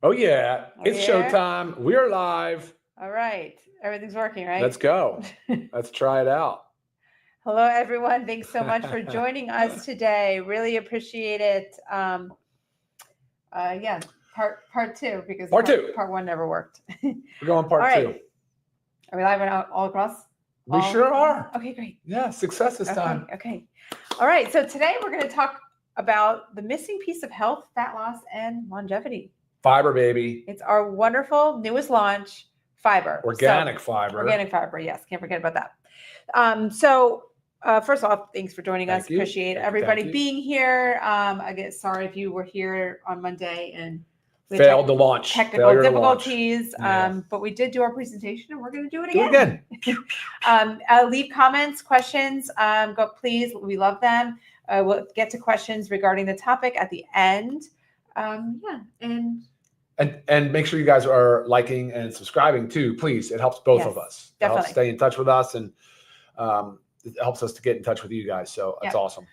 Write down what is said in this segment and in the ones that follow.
Oh, yeah. Oh, It's yeah. showtime. We're live. All right. Everything's working, right? Let's go. Let's try it out. Hello, everyone. Thanks so much for joining us today. Really appreciate it. Yeah, part two, because Part two. part one never worked. We're going part All right. two. Are we live all across? We sure are. Okay, great. Yeah, success this time. Okay. All right. So today we're going to talk about the missing piece of health, fat loss, and longevity. Fiber, baby. It's our wonderful newest launch, fiber. Organic fiber. Organic fiber, yes. Can't forget about that. First off, thanks for joining us. Appreciate everybody being here. Again, sorry if you were here on Monday and we failed to launch. Technical difficulties. But we did do our presentation, and we're going to do it again. Leave comments, questions. Please. We love them. We'll get to questions regarding the topic at the end. And make sure you guys are liking and subscribing too, please. It helps both of us. It helps stay in touch with us, and it helps us to get in touch with you guys. So that's awesome.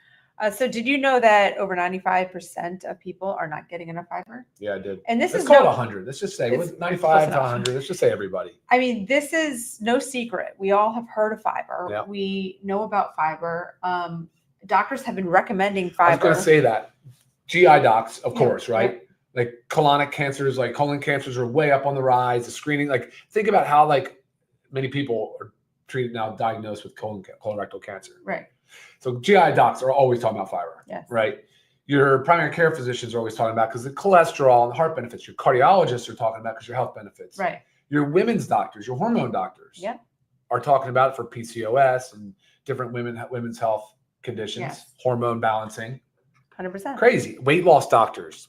So did you know that over 95% of people are not getting enough fiber? Yeah, I did. And this is called 100. Let's just say 95 to 100. Let's just say everybody. I mean, this is no secret. We all have heard of fiber. Yeah. We know about fiber. Doctors have been recommending fiber. I was going to say that. GI docs, of course, right? Yeah. Like colonic cancers, like colon cancers are way up on the rise. The screening, like think about how like many people are treated now, diagnosed with colorectal cancer. Right. So GI docs are always talking about fiber. Yes. Right. Your primary care physicians are always talking about because the cholesterol and the heart benefits. Your cardiologists are talking about because your health benefits. Right. Your women's doctors, your hormone doctors, are talking about it for PCOS and different women's health conditions, hormone balancing. 100%. Crazy. Weight loss doctors,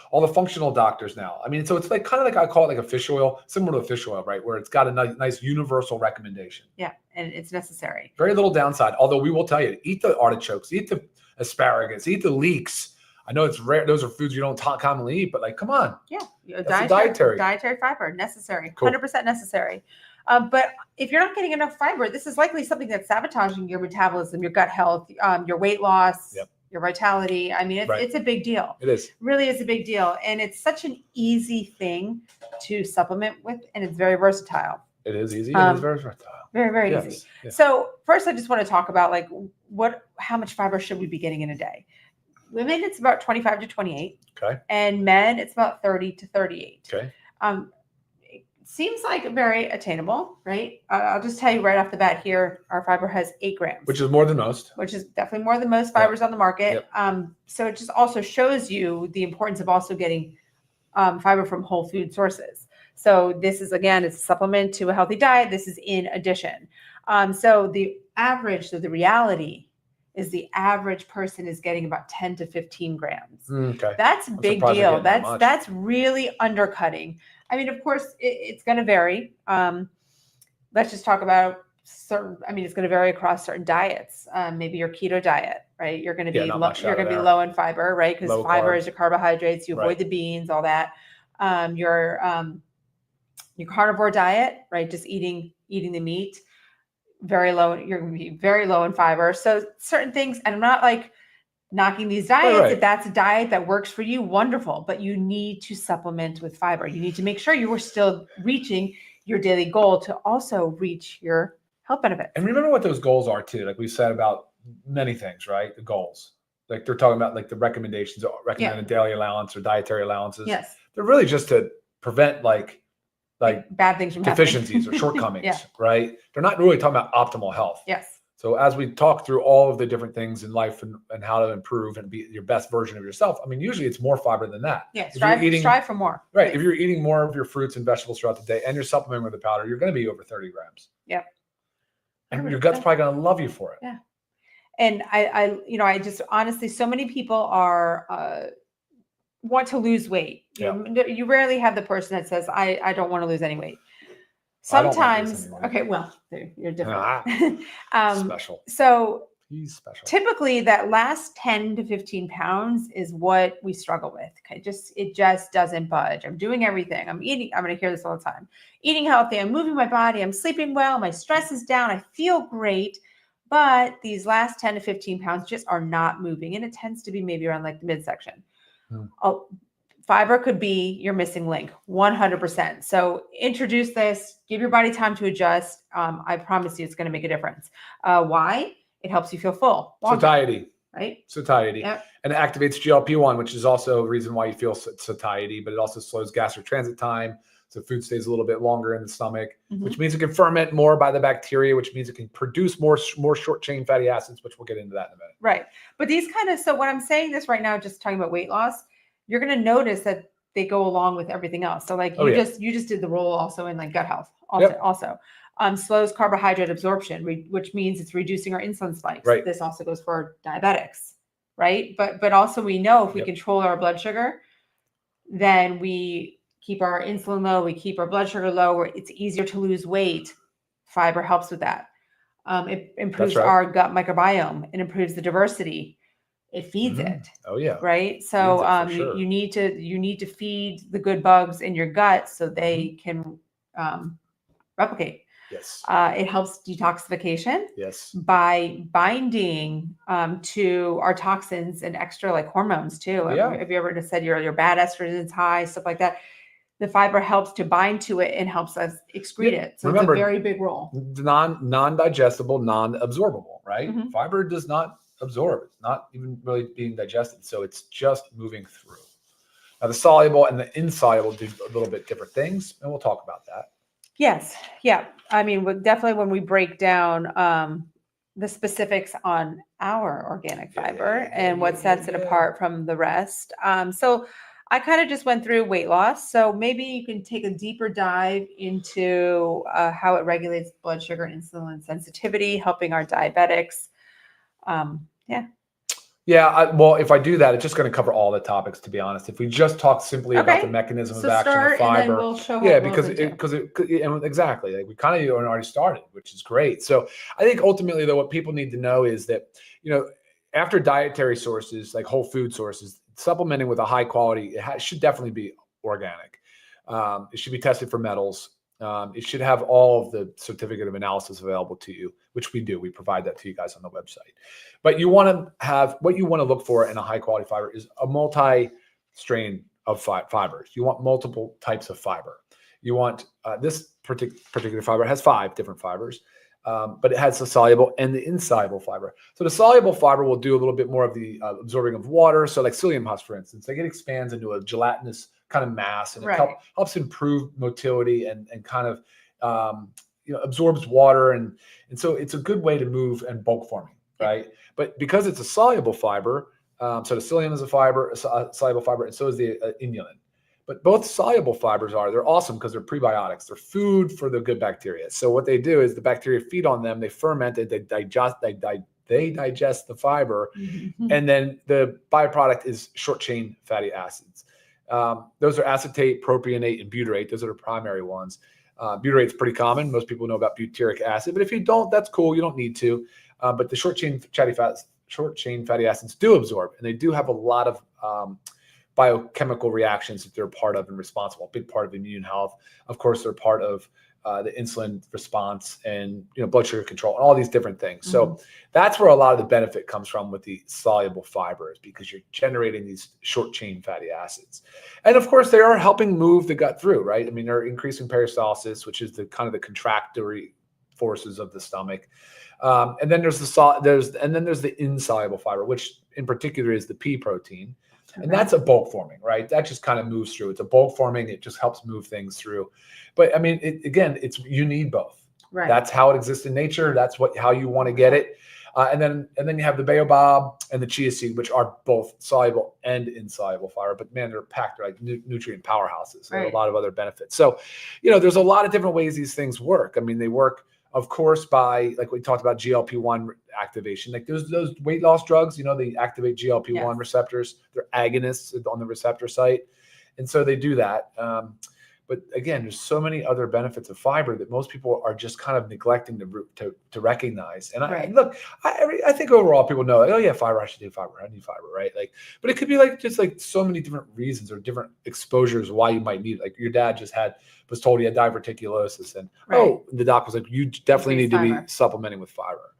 all the functional doctors now. I mean, so it's like kind of like I call it like a fish oil, similar to a fish oil, right? Where it's got a nice universal recommendation. Yeah, and it's necessary. Very little downside. Although we will tell you, eat the artichokes, eat the asparagus, eat the leeks. I know it's rare; those are foods you don't commonly eat, but like, come on. Yeah, dietary fiber necessary, 100% necessary. But if you're not getting enough fiber, this is likely something that's sabotaging your metabolism, your gut health, your weight loss. Yep. Your vitality. I mean, it's a big deal. It is. Really is a big deal. And it's such an easy thing to supplement with, and it's very versatile. It is easy. It is very versatile. Very, very easy. Yeah. So first, I just want to talk about like how much fiber should we be getting in a day? Women, it's about 25 to 28. Okay. And men, it's about 30 to 38. Okay. Seems like very attainable, right? I'll just tell you right off the bat here, our fiber has 8 grams. Which is more than most. Which is definitely more than most fibers on the market. Yep. So it just also shows you the importance of also getting fiber from whole food sources. So this is, again, it's a supplement to a healthy diet. This is in addition. So the reality is the average person is getting about 10 to 15 grams. Okay. That's a big deal. That's really undercutting. I mean, of course, it's going to vary. Let's just talk about it's going to vary across certain diets. Maybe your keto diet, right? You're going to be low in fiber, right? Because fiber is your carbohydrates. You avoid the beans, all that. Your carnivore diet, right? Just eating the meat, very low. You're going to be very low in fiber. So certain things, and I'm not like knocking these diets. Right. If that's a diet that works for you, wonderful. But you need to supplement with fiber. You need to make sure you are still reaching your daily goal to also reach your health benefits. And remember what those goals are too. Like we said about many things, right? The goals. Like they're talking about like the recommendations, recommended daily allowance or dietary allowances. Yes. They're really just to prevent like bad things from deficiencies or shortcomings, right? They're not really talking about optimal health. Yes. So as we talk through all of the different things in life and how to improve and be your best version of yourself, I mean, usually it's more fiber than that. Yeah, strive for more. Right. Please. If you're eating more of your fruits and vegetables throughout the day and you're supplementing with the powder, you're going to be over 30 grams. Yep. And your gut's probably going to love you for it. Yeah. And I just honestly, so many people are want to lose weight. You rarely have the person that says, I don't want to lose any weight. Sometimes, okay, well, you're different. Special. So he's special. Typically that last 10 to 15 pounds is what we struggle with. Okay. It just doesn't budge. I'm doing everything. I'm eating. I'm going to hear this all the time. Eating healthy. I'm moving my body. I'm sleeping well. My stress is down. I feel great. But these last 10 to 15 pounds just are not moving. And it tends to be maybe around like the midsection. fiber could be your missing link, 100%. So introduce this, give your body time to adjust. I promise you it's going to make a difference. Why? It helps you feel full. Satiety. Right? Satiety. Yep. And it activates GLP-1, which is also a reason why you feel satiety, but it also slows gastric transit time. So food stays a little bit longer in the stomach, which means it can ferment more by the bacteria, which means it can produce more short chain fatty acids, which we'll get into that in a minute. Right. But these so when I'm saying this right now, just talking about weight loss, you're going to notice that they go along with everything else. So like you just did the role also in like gut health also. Slows carbohydrate absorption, which means it's reducing our insulin spikes. Right. This also goes for diabetics, right? But also we know if we control our blood sugar, then we keep our insulin low, we keep our blood sugar low, where it's easier to lose weight. Fiber helps with that. It improves our gut microbiome. It improves the diversity. It feeds it. Oh yeah. Right. So sure. you need to feed the good bugs in your gut so they can replicate. Yes. It helps detoxification. Yes. By binding to our toxins and extra like hormones too. Yeah. Have you ever just said your bad estrogen's high, stuff like that? The fiber helps to bind to it and helps us excrete it. So remember, it's a very big role. Non-digestible, non-absorbable, right? Fiber does not absorb. It's not even really being digested. So it's just moving through. Now the soluble and the insoluble do a little bit different things, and we'll talk about that. Yes. Yeah. I mean, definitely when we break down the specifics on our organic fiber and what sets it apart from the rest. So I kind of just went through weight loss. So maybe you can take a deeper dive into how it regulates blood sugar and insulin sensitivity, helping our diabetics. Well, if I do that, it's just going to cover all the topics, to be honest. If we just talk simply about the mechanism of action of fiber, we'll show exactly, like we kind of already started, which is great. So I think ultimately, though, what people need to know is that, after dietary sources like whole food sources, supplementing with a high quality, should definitely be organic. It should be tested for metals. It should have all of the certificate of analysis available to you, which we do. We provide that to you guys on the website. But you want to have what you want to look for in a high quality fiber is a multi-strain of fibers. You want multiple types of fiber. You want this particular fiber has 5 different fibers, but it has the soluble and the insoluble fiber. So the soluble fiber will do a little bit more of the absorbing of water. So like psyllium husk, for instance, like it expands into a gelatinous kind of mass, and it helps improve motility and kind of absorbs water, and so it's a good way to move and bulk forming, right? But because it's a soluble fiber, so the psyllium is a soluble fiber, and so is the inulin. But both soluble fibers they're awesome because they're prebiotics. They're food for the good bacteria. So what they do is the bacteria feed on them, they ferment it, they digest the fiber, and then the byproduct is short chain fatty acids. Those are acetate, propionate, and butyrate. Those are the primary ones. Butyrate is pretty common. Most people know about butyric acid, but if you don't, that's cool. You don't need to. But the short chain fatty acids do absorb, and they do have a lot of biochemical reactions that they're part of and responsible. A big part of immune health. Of course, they're part of the insulin response and blood sugar control and all these different things. So that's where a lot of the benefit comes from with the soluble fibers, because you're generating these short chain fatty acids. And of course, they are helping move the gut through, right? I mean, they're increasing peristalsis, which is the kind of the contractory forces of the stomach. And then there's the insoluble fiber, which in particular is the pea protein. And that's a bulk forming, right? That just kind of moves through. It's a bulk forming. It just helps move things through. But I mean, you need both. Right. That's how it exists in nature. That's how you want to get it. And then you have the baobab and the chia seed, which are both soluble and insoluble fiber. But man, they're packed. They're like nutrient powerhouses. There are a lot of other benefits. So, there's a lot of different ways these things work. I mean, they work, of course, by, like we talked about, GLP-1 activation. Like those weight loss drugs, they activate GLP-1 receptors. They're agonists on the receptor site. And so they do that. But again, there's so many other benefits of fiber that most people are just kind of neglecting to recognize. And I think overall people know, like, oh yeah, fiber, I should do fiber. I need fiber, right? Like, but it could be like just like so many different reasons or different exposures why you might need it. Like your dad was told he had diverticulosis, and the doc was like, you definitely need to be supplementing with fiber.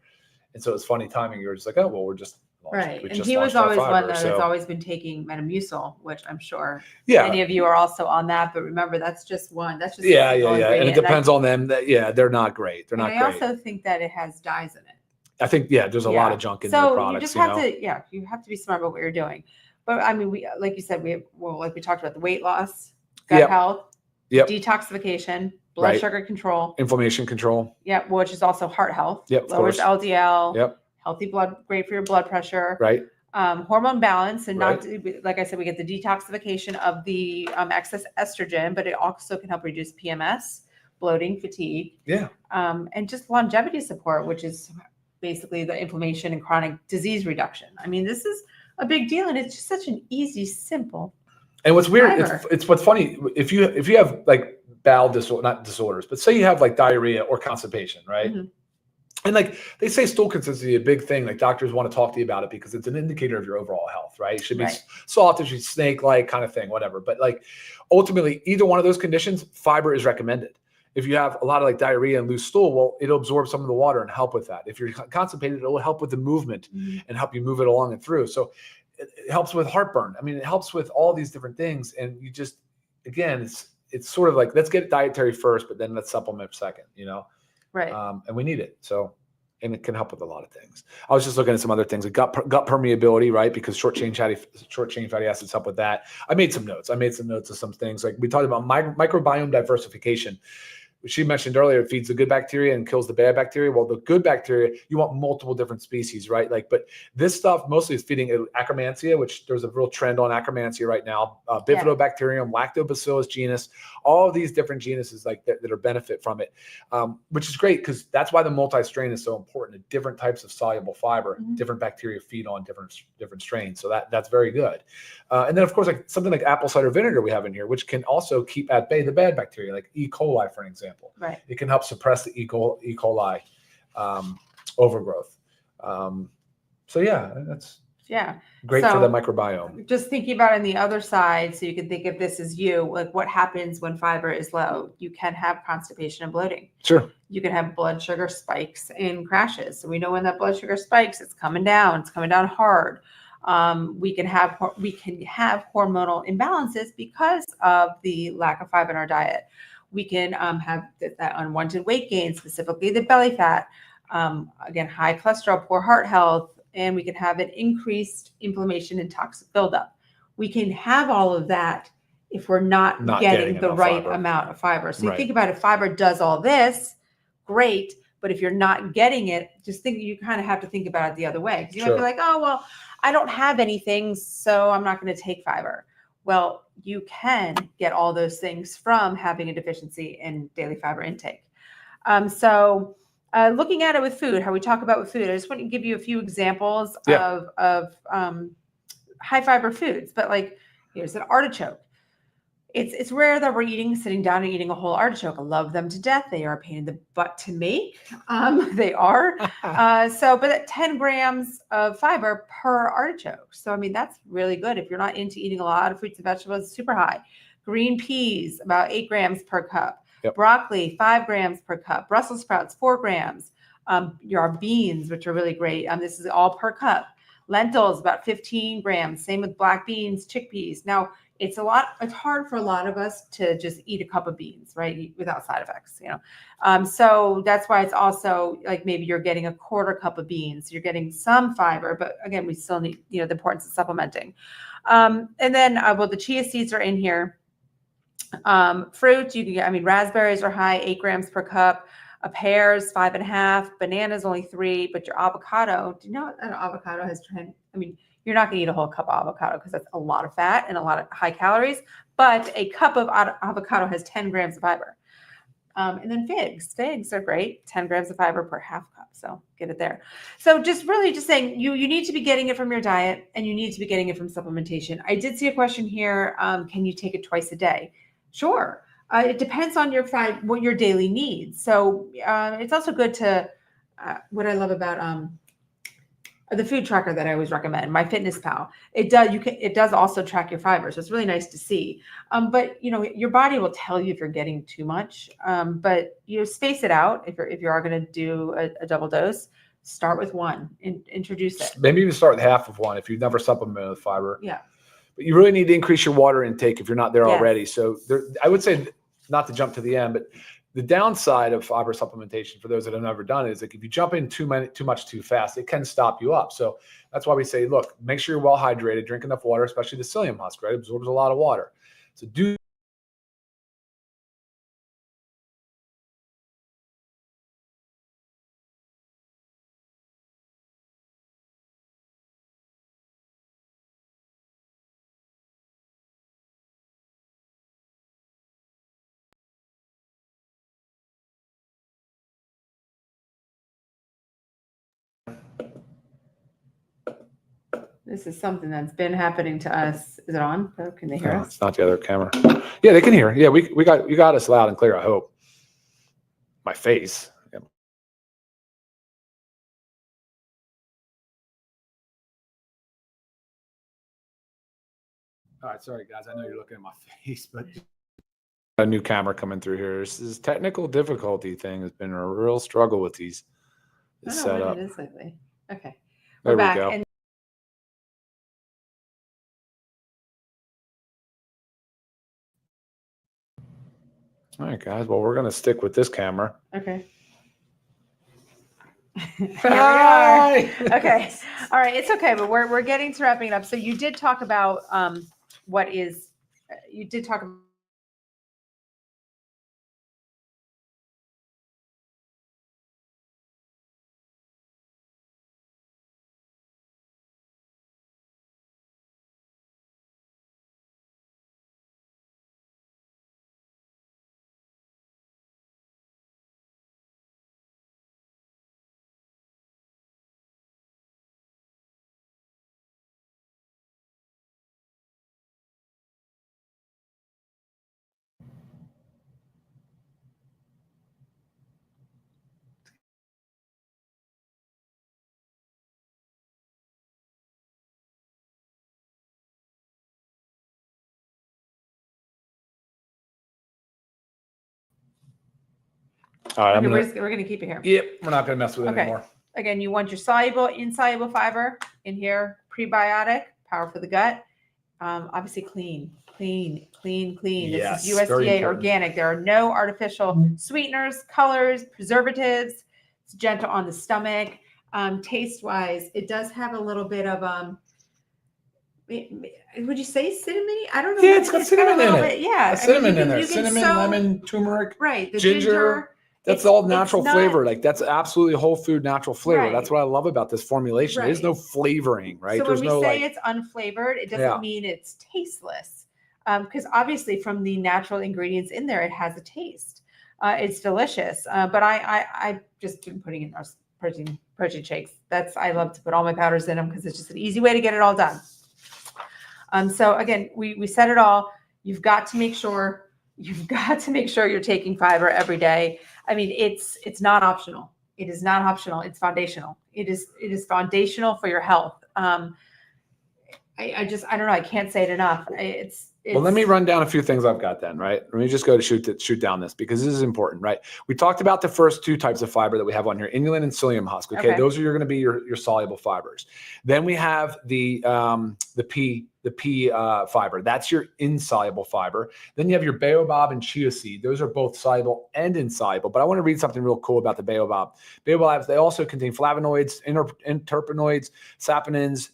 And so it's funny timing. You're just like, oh well, we're just Right. We And just he was launched our always one fiber, that has so- always been taking Metamucil, which I'm sure Yeah. many of you are also on that. But remember, that's just one. That's just a Yeah, single And it ingredient. depends on them. They're not great. They're not I great. also think that it has dyes in it. I think there's a lot of junk in their So products. you just have to, you have to be smart about what you're doing. But I mean, we, like you said, like we talked about the weight loss, gut Yep. health, Yep. detoxification, blood sugar control, inflammation control. Yeah, which is also heart health. Yep, of lowers course. LDL. Yep. Healthy blood, great for your blood pressure. Right. Hormone balance, and Right. like I said, we get the detoxification of the excess estrogen, but it also can help reduce PMS, bloating, fatigue. Yeah. And just longevity support, which is basically the inflammation and chronic disease reduction. I mean, this is a big deal, and it's just such an easy, simple. And what's weird, fiber. it's what's funny, if you have like bowel not disorders, but say you have like diarrhea or constipation, right? Mhm. And like they say stool consistency is a big thing. Like doctors want to talk to you about it because it's an indicator of your overall health, right? It should be Right. soft, it should be snake-like kind of thing, whatever. But like ultimately, either one of those conditions, fiber is recommended. If you have a lot of like diarrhea and loose stool, well, it'll absorb some of the water and help with that. If you're constipated, it'll help with the movement and help you move it along and through. So it helps with heartburn. I mean, it helps with all these different things. And you just, again, it's sort of like, let's get dietary first, but then let's supplement second, Right. And we need it. So, and it can help with a lot of things. I was just looking at some other things, like gut permeability, right? Because short chain fatty acids help with that. I made some notes of some things. Like we talked about microbiome diversification. She mentioned earlier, it feeds the good bacteria and kills the bad bacteria. Well, the good bacteria, you want multiple different species, right? But this stuff mostly is feeding Akkermansia, which there's a real trend on Akkermansia right now. Bifidobacterium, Lactobacillus genus, all of these different genuses that are benefit from it, which is great because that's why the multi-strain is so important. The different types of soluble fiber, different bacteria feed on different strains. So that's very good. And then of course, like something like apple cider vinegar we have in here, which can also keep at bay the bad bacteria, like E. coli, for example. Right. It can help suppress the E. coli overgrowth. So yeah, that's great for the microbiome. Just thinking about it on the other side, so you can think of this as like what happens when fiber is low. You can have constipation and bloating. Sure. You can have blood sugar spikes and crashes. So we know when that blood sugar spikes, it's coming down. It's coming down hard. We can have hormonal imbalances because of the lack of fiber in our diet. We can have that unwanted weight gain, specifically the belly fat. Again, high cholesterol, poor heart health, and we can have an increased inflammation and toxic buildup. We can have all of that if we're not getting the right amount of fiber. So you think about it, fiber does all this, great. But if you're not getting it, you kind of have to think about it the other way. Because you might be like, oh, well, I don't have anything, so I'm not going to take fiber. Well, you can get all those things from having a deficiency in daily fiber intake. So looking at it with food, how we talk about with food, I just want to give you a few examples of high fiber foods. But like, here's an artichoke. It's rare that we're sitting down and eating a whole artichoke. I love them to death. They are a pain in the butt to make. They are. But 10 grams of fiber per artichoke. So, I mean, that's really good. If you're not into eating a lot of fruits and vegetables, it's super high. Green peas, about 8 grams per cup. Yep. Broccoli, 5 grams per cup. Brussels sprouts, 4 grams. Your beans, which are really great. This is all per cup. Lentils, about 15 grams. Same with black beans, chickpeas. Now, it's hard for a lot of us to just eat a cup of beans, right? Without side effects, So that's why it's also like maybe you're getting a quarter cup of beans. You're getting some fiber, but again, we still need, the importance of supplementing. And then, the chia seeds are in here. Fruit, you can get, raspberries are high, 8 grams per cup. Pears, 5.5. Bananas, only 3. But your avocado, do you know an avocado has 10? You're not going to eat a whole cup of avocado because that's a lot of fat and a lot of high calories. But a cup of avocado has 10 grams of fiber. And then figs. Figs are great. 10 grams of fiber per half cup. So get it there. So just saying you need to be getting it from your diet and you need to be getting it from supplementation. I did see a question here. Can you take it twice a day? Sure. It depends on what your daily needs. So it's also good to, what I love about the food tracker that I always recommend, MyFitnessPal. It does also track your fiber, so it's really nice to see. But your body will tell you if you're getting too much. But space it out if you are going to do a double dose. Start with one and introduce it. Maybe even start with half of one if you've never supplemented with fiber. Yeah. But you really need to increase your water intake if you're not there Yes. already. So I would say, not to jump to the end, but the downside of fiber supplementation for those that have never done it is like if you jump in too much too fast, it can stop you up. So that's why we say, look, make sure you're well hydrated, drink enough water, especially the psyllium husk, right? It absorbs a lot of water. So do. This is something that's been happening to us. Is it on? Oh, can they hear No, us? it's not the other camera. Yeah, they can hear. Yeah, you got us loud and clear, I hope. My face. Yeah. All right, sorry guys. I know you're looking at my face, but a new camera coming through here. This is technical difficulty thing has been a real struggle with these I don't know setup. what it is lately. Okay. There We're we back. go. And All right, guys. Well, we're gonna stick with this camera. okay. Here we are. Okay. All right. It's okay, but we're getting to wrapping it up. So you did talk about you did talk about All right, okay, we're going to keep it here. Yep, we're not gonna mess with it Okay. anymore. Again, you want your insoluble fiber in here, prebiotic, power for the gut. Obviously clean. Yes, This is very USDA important. organic. There are no artificial sweeteners, colors, preservatives. It's gentle on the stomach. Taste wise, it does have a little bit of would you say cinnamon? I don't know. Yeah, it's got cinnamon a little in it. bit. Yeah, Got cinnamon in there. you can Cinnamon, sow- lemon, turmeric. Right, the ginger. ginger. That's It's- all it's natural not- flavor. Like that's absolutely whole food natural flavor. Right. That's what I love about this formulation. There's Right. no flavoring, right? So There's when we no say like it's unflavored, it doesn't Yeah. mean it's tasteless. Because obviously from the natural ingredients in there, it has a taste. It's delicious. But I just been putting in those protein shakes. I love to put all my powders in them because it's just an easy way to get it all done. So again, we said it all. You've got to make sure you're taking fiber every day. I mean, it's not optional. It is not optional. It's foundational. It is foundational for your health. I don't know. I can't say it enough. Well, let me run down a few things I've got then, right? Let me just go to shoot down this because this is important, right? We talked about the first two types of fiber that we have on here, inulin and psyllium husk. Okay, those are going to be your soluble fibers. Then we have the pea fiber. That's your insoluble fiber. Then you have your baobab and chia seed. Those are both soluble and insoluble. But I want to read something real cool about the baobab. Baobabs, they also contain flavonoids, terpenoids, saponins,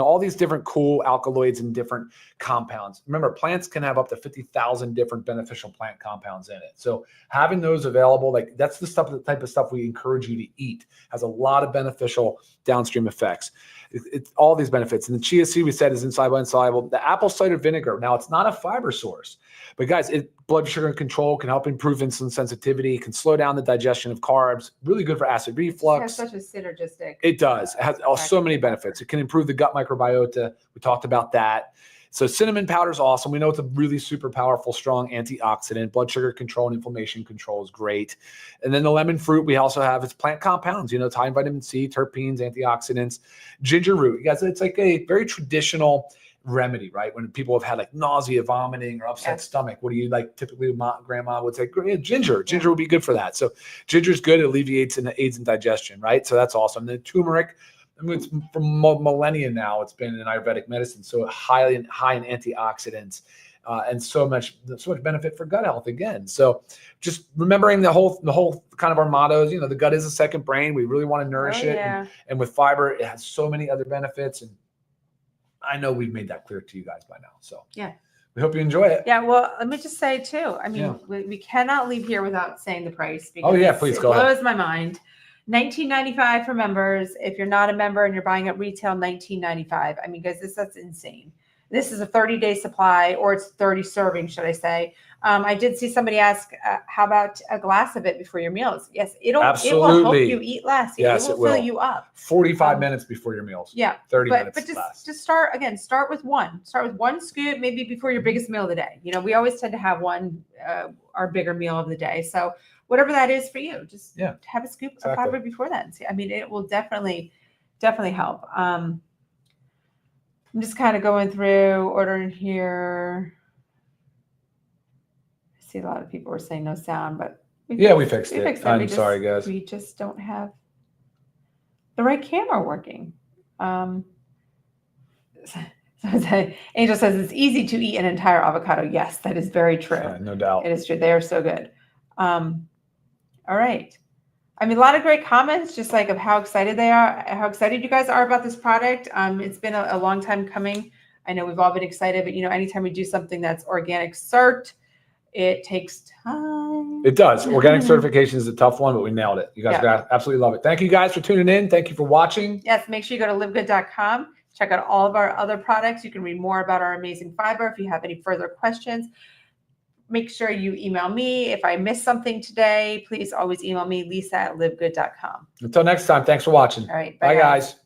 all these different cool alkaloids and different compounds. Remember, plants can have up to 50,000 different beneficial plant compounds in it. So having those available, like that's the type of stuff we encourage you to eat. Has a lot of beneficial downstream effects. It's all these benefits. And the chia seed we said is insoluble. The apple cider vinegar. Now it's not a fiber source, but guys, blood sugar control can help improve insulin sensitivity, can slow down the digestion of carbs. Really good for acid reflux. It has such a synergistic. It does. It has so many benefits. It can improve the gut microbiota. We talked about that. So cinnamon powder is awesome. We know it's a really super powerful, strong antioxidant. Blood sugar control and inflammation control is great. And then the lemon fruit, we also have its plant compounds. It's high in vitamin C, terpenes, antioxidants. Ginger root, you guys, it's like a very traditional remedy, right? When people have had like nausea, vomiting, or upset stomach, what do you like? Typically, grandma would say ginger. Ginger would be good for that. So ginger is good. It alleviates and aids in digestion, right? So that's awesome. Then turmeric. I mean, it's from millennia now. It's been in Ayurvedic medicine, so high in antioxidants. And so much benefit for gut health again. So just remembering the whole kind of our mottos, the gut is a second brain. We really want to nourish it. And with fiber, it has so many other benefits. And I know we've made that clear to you guys by now. So we hope you enjoy it. Yeah. Well, let me just say too, I mean, we cannot leave here without saying the price. Because please go ahead. It blows my mind. $19.95 for members. If you're not a member and you're buying at retail, $19.95. I mean, guys, that's insane. This is a 30-day supply, or it's 30 servings, should I say. I did see somebody ask, how about a glass of it before your meals? Yes, it will help you eat less. Yes, it will fill you up. 45 minutes before your meals. Yeah. 30 minutes But less. just start with one. Start with one scoop, maybe before your biggest meal of the day. We always tend to have one, our bigger meal of the day. So whatever that is for you, just have a scoop of fiber before that. I mean, it will definitely help. I'm just kind of going through, ordering here. I see a lot of people were saying no sound, but we fixed it. I'm sorry, guys. We just don't have the right camera working. So Angel says it's easy to eat an entire avocado. Yes, that is very true. No doubt. It is true. They are so good. All right. I mean, a lot of great comments, just like of how excited they are, how excited you guys are about this product. It's been a long time coming. I know we've all been excited, but anytime we do something that's organic cert, it takes time. It does. Organic certification is a tough one, but we nailed it. You guys absolutely love it. Thank you guys for tuning in. Thank you for watching. Yes, make sure you go to livegood.com. Check out all of our other products. You can read more about our amazing fiber. If you have any further questions, make sure you email me. If I missed something today, please always email me, Lisa@livegood.com. Until next time, thanks for watching. All right. Bye guys.